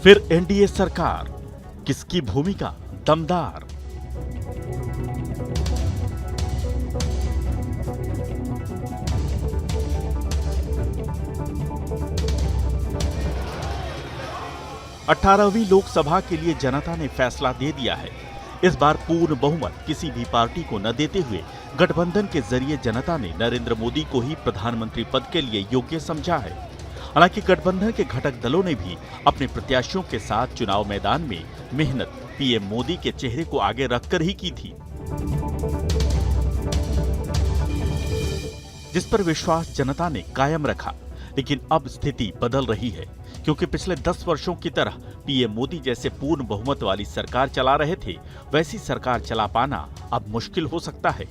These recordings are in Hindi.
फिर एनडीए सरकार, किसकी भूमिका दमदार? अठारहवीं लोकसभा के लिए जनता ने फैसला दे दिया है। इस बार पूर्ण बहुमत किसी भी पार्टी को न देते हुए गठबंधन के जरिए जनता ने नरेंद्र मोदी को ही प्रधानमंत्री पद के लिए योग्य समझा है। हालांकि गठबंधन के घटक दलों ने भी अपने प्रत्याशियों के साथ चुनाव मैदान में मेहनत पीएम मोदी के चेहरे को आगे रखकर ही की थी, जिस पर विश्वास जनता ने कायम रखा। लेकिन अब स्थिति बदल रही है, क्योंकि पिछले 10 वर्षों की तरह पीएम मोदी जैसे पूर्ण बहुमत वाली सरकार चला रहे थे, वैसी सरकार चला पाना अब मुश्किल हो सकता है।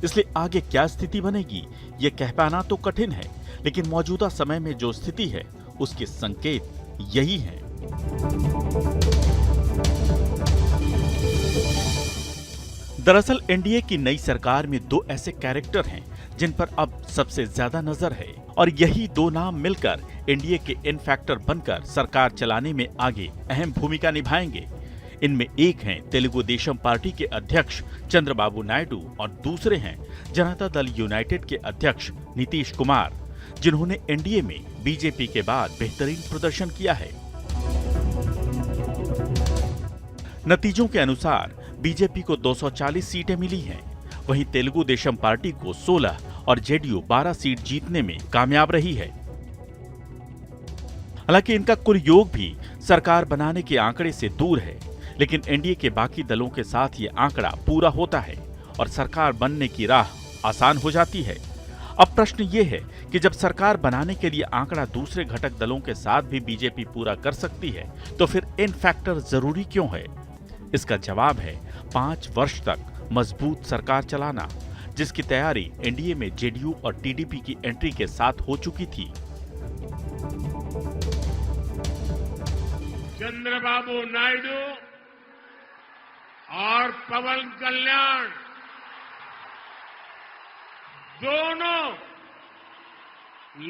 इसलिए आगे क्या स्थिति बनेगी ये कह पाना तो कठिन है, लेकिन मौजूदा समय में जो स्थिति है उसके संकेत यही हैं। दरअसल एनडीए की नई सरकार में दो ऐसे कैरेक्टर हैं जिन पर अब सबसे ज्यादा नजर है, और यही दो नाम मिलकर एनडीए के इन फैक्टर बनकर सरकार चलाने में आगे अहम भूमिका निभाएंगे। इनमें एक हैं तेलुगु देशम पार्टी के अध्यक्ष चंद्रबाबू नायडू और दूसरे हैं जनता दल यूनाइटेड के अध्यक्ष नीतीश कुमार, जिन्होंने एनडीए में बीजेपी के बाद बेहतरीन प्रदर्शन किया है। नतीजों के अनुसार बीजेपी को 240 सीटें मिली हैं, वहीं तेलुगु देशम पार्टी को 16 और जेडीयू 12 सीट जीतने में कामयाब रही है। हालांकि इनका कुल योग भी सरकार बनाने के आंकड़े से दूर है, लेकिन एनडीए के बाकी दलों के साथ ये आंकड़ा पूरा होता है और सरकार बनने की राह आसान हो जाती है। अब प्रश्न ये है कि जब सरकार बनाने के लिए आंकड़ा दूसरे घटक दलों के साथ भी बीजेपी पूरा कर सकती है, तो फिर इन फैक्टर जरूरी क्यों है? इसका जवाब है 5 वर्ष तक मजबूत सरकार चलाना, जिसकी तैयारी एनडीए में जेडीयू और टीडीपी की एंट्री के साथ हो चुकी थी। चंद्रबाबू नायडू और पवन कल्याण दोनों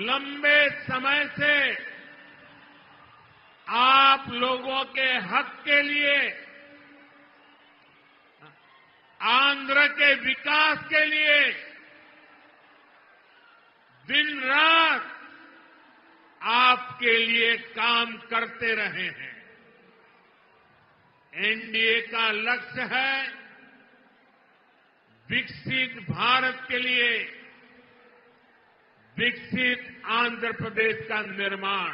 लंबे समय से आप लोगों के हक के लिए, आंध्र के विकास के लिए दिन रात आपके लिए काम करते रहे हैं। एनडीए का लक्ष्य है विकसित भारत के लिए विकसित आंध्र प्रदेश का निर्माण।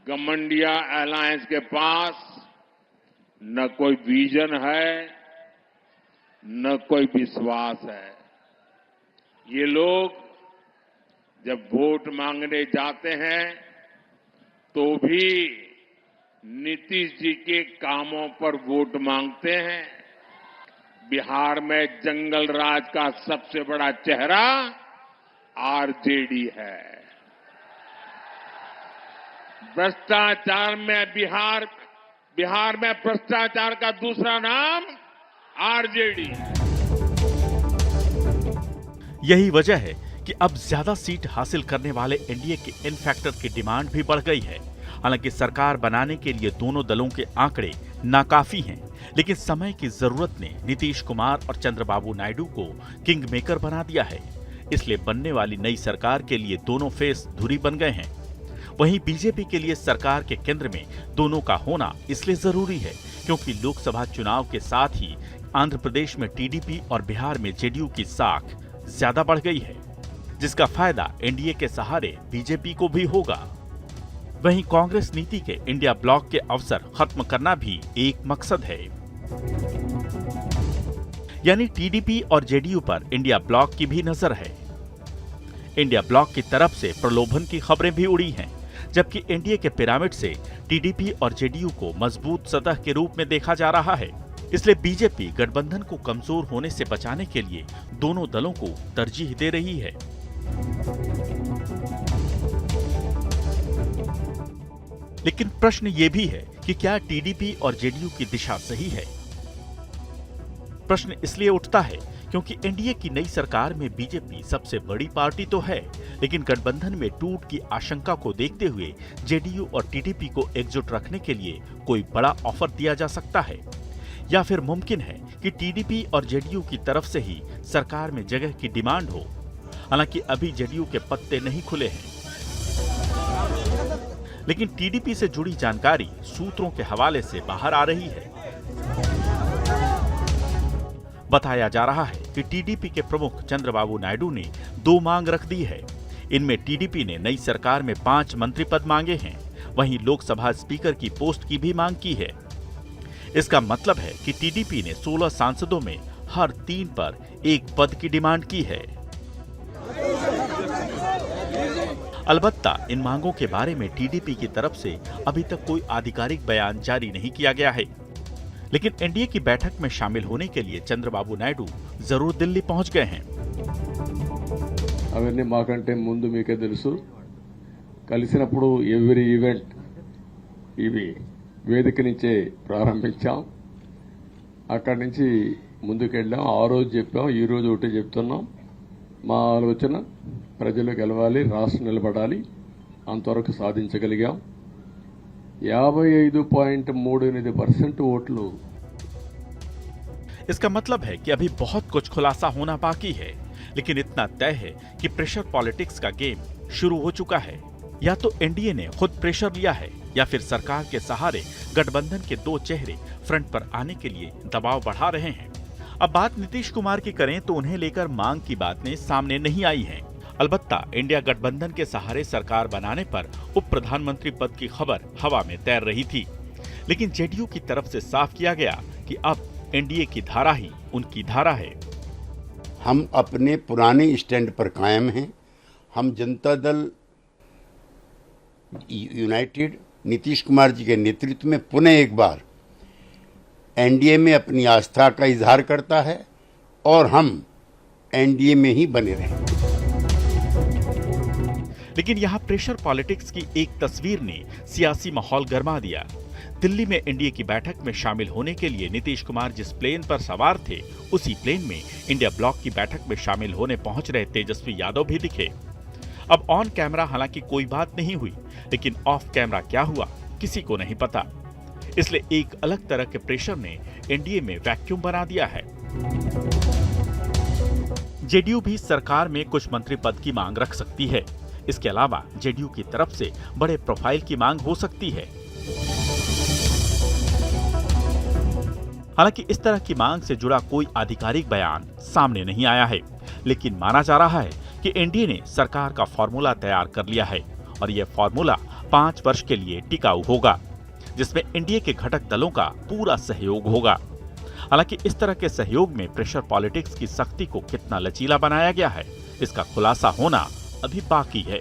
गमंडिया अलायंस के पास न कोई विजन है, न कोई विश्वास है। ये लोग जब वोट मांगने जाते हैं तो भी नीतीश जी के कामों पर वोट मांगते हैं। बिहार में जंगल राज का सबसे बड़ा चेहरा आरजेडी है। भ्रष्टाचार में बिहार में भ्रष्टाचार का दूसरा नाम आरजेडी। यही वजह है कि अब ज्यादा सीट हासिल करने वाले एनडीए के इन फैक्टर की डिमांड भी बढ़ गई है। हालांकि सरकार बनाने के लिए दोनों दलों के आंकड़े नाकाफी हैं, लेकिन समय की जरूरत ने नीतीश कुमार और चंद्रबाबू नायडू को किंग मेकर बना दिया है। इसलिए बनने वाली नई सरकार के लिए दोनों फेस धुरी बन गए हैं। वहीं बीजेपी के लिए सरकार के केंद्र में दोनों का होना इसलिए जरूरी है क्योंकि लोकसभा चुनाव के साथ ही आंध्र प्रदेश में टीडीपी और बिहार में जेडीयू की साख ज्यादा बढ़ गई है, जिसका फायदा एनडीए के सहारे बीजेपी को भी होगा। वहीं कांग्रेस नीति के इंडिया ब्लॉक के अवसर खत्म करना भी एक मकसद है। यानी टीडीपी और जेडीयू पर इंडिया ब्लॉक की भी नजर है। इंडिया ब्लॉक की तरफ से प्रलोभन की खबरें भी उड़ी हैं, जबकि एनडीए के पिरामिड से टीडीपी और जेडीयू को मजबूत सतह के रूप में देखा जा रहा है। इसलिए बीजेपी गठबंधन को कमजोर होने से बचाने के लिए दोनों दलों को तरजीह दे रही है। लेकिन प्रश्न ये भी है कि क्या टीडीपी और जेडीयू की दिशा सही है? प्रश्न इसलिए उठता है क्योंकि एनडीए की नई सरकार में बीजेपी सबसे बड़ी पार्टी तो है, लेकिन गठबंधन में टूट की आशंका को देखते हुए जेडीयू और टीडीपी को एकजुट रखने के लिए कोई बड़ा ऑफर दिया जा सकता है, या फिर मुमकिन है कि टीडीपी और जेडीयू की तरफ से ही सरकार में जगह की डिमांड हो। हालांकि अभी जेडीयू के पत्ते नहीं खुले हैं, लेकिन टीडीपी से जुड़ी जानकारी सूत्रों के हवाले से बाहर आ रही है। बताया जा रहा है कि टीडीपी के प्रमुख चंद्रबाबू नायडू ने 2 मांग रख दी है। इनमें टीडीपी ने नई सरकार में 5 मंत्री पद मांगे हैं, वहीं लोकसभा स्पीकर की पोस्ट की भी मांग की है। इसका मतलब है कि टीडीपी ने 16 सांसदों में हर 3 पर 1 पद की डिमांड की है। अलबत्ता इन मांगों के बारे में टीडीपी की तरफ से अभी तक कोई आधिकारिक बयान जारी नहीं किया गया है, लेकिन एनडीए की बैठक में शामिल होने के लिए चंद्रबाबू नायडू जरूर दिल्ली पहुंच गए हैं। అవన్నీ మాకంటే ముందు మీకే తెలుసు. కలిసినప్పుడు ఎవ్రీ ఈవెంట్ ఇవి వేదిక నుంచే ప్రారంభించాం. అక్కడి నుంచి ముందుకెళ్ళాం. ఆ రోజు చెప్పాం, ఈ రోజు ఒకటి చెప్తున్నాం. మా ఆలోచన ప్రజలు గెలవాలి, రాష్ట్రం నిలబడాలి. అంతవరకు సాధించగలిగాం. 55.38% वोटलू। इसका मतलब है कि अभी बहुत कुछ खुलासा होना बाकी है, लेकिन इतना तय है कि प्रेशर पॉलिटिक्स का गेम शुरू हो चुका है। या तो एनडीए ने खुद प्रेशर लिया है, या फिर सरकार के सहारे गठबंधन के 2 चेहरे फ्रंट पर आने के लिए दबाव बढ़ा रहे हैं। अब बात नीतीश कुमार की करें तो उन्हें लेकर मांग की बातें सामने नहीं आई हैं। अलबत्ता इंडिया गठबंधन के सहारे सरकार बनाने पर उप प्रधानमंत्री पद की खबर हवा में तैर रही थी, लेकिन जेडीयू की तरफ से साफ किया गया कि अब एनडीए की धारा ही उनकी धारा है। हम अपने पुराने स्टैंड पर कायम हैं। हम जनता दल यूनाइटेड नीतीश कुमार जी के नेतृत्व में पुनः एक बार एनडीए में अपनी आस्था का इजहार करता है और हम एनडीए में ही बने रहेंगे। लेकिन यहाँ प्रेशर पॉलिटिक्स की एक तस्वीर ने सियासी माहौल गरमा दिया। दिल्ली में एनडीए की बैठक में शामिल होने के लिए नीतीश कुमार जिस प्लेन पर सवार थे, उसी प्लेन में इंडिया ब्लॉक की बैठक में शामिल होने पहुंच रहे तेजस्वी यादव भी दिखे। अब ऑन कैमरा हालांकि कोई बात नहीं हुई, लेकिन ऑफ कैमरा क्या हुआ किसी को नहीं पता। इसलिए एक अलग तरह के प्रेशर ने एनडीए में वैक्यूम बना दिया है। जेडीयू भी सरकार में कुछ मंत्री पद की मांग रख सकती है। इसके अलावा जेडीयू की तरफ से बड़े प्रोफाइल की मांग हो सकती है। हालांकि इस तरह की मांग से जुड़ा कोई आधिकारिक बयान सामने नहीं आया है, लेकिन माना जा रहा है कि एनडीए ने सरकार का फॉर्मूला तैयार कर लिया है और यह फॉर्मूला 5 वर्ष के लिए टिकाऊ होगा, जिसमें एनडीए के घटक दलों का पूरा सहयोग होगा। हालांकि इस तरह के सहयोग में प्रेशर पॉलिटिक्स की सख्ती को कितना लचीला बनाया गया है, इसका खुलासा होना अभी बाकी है।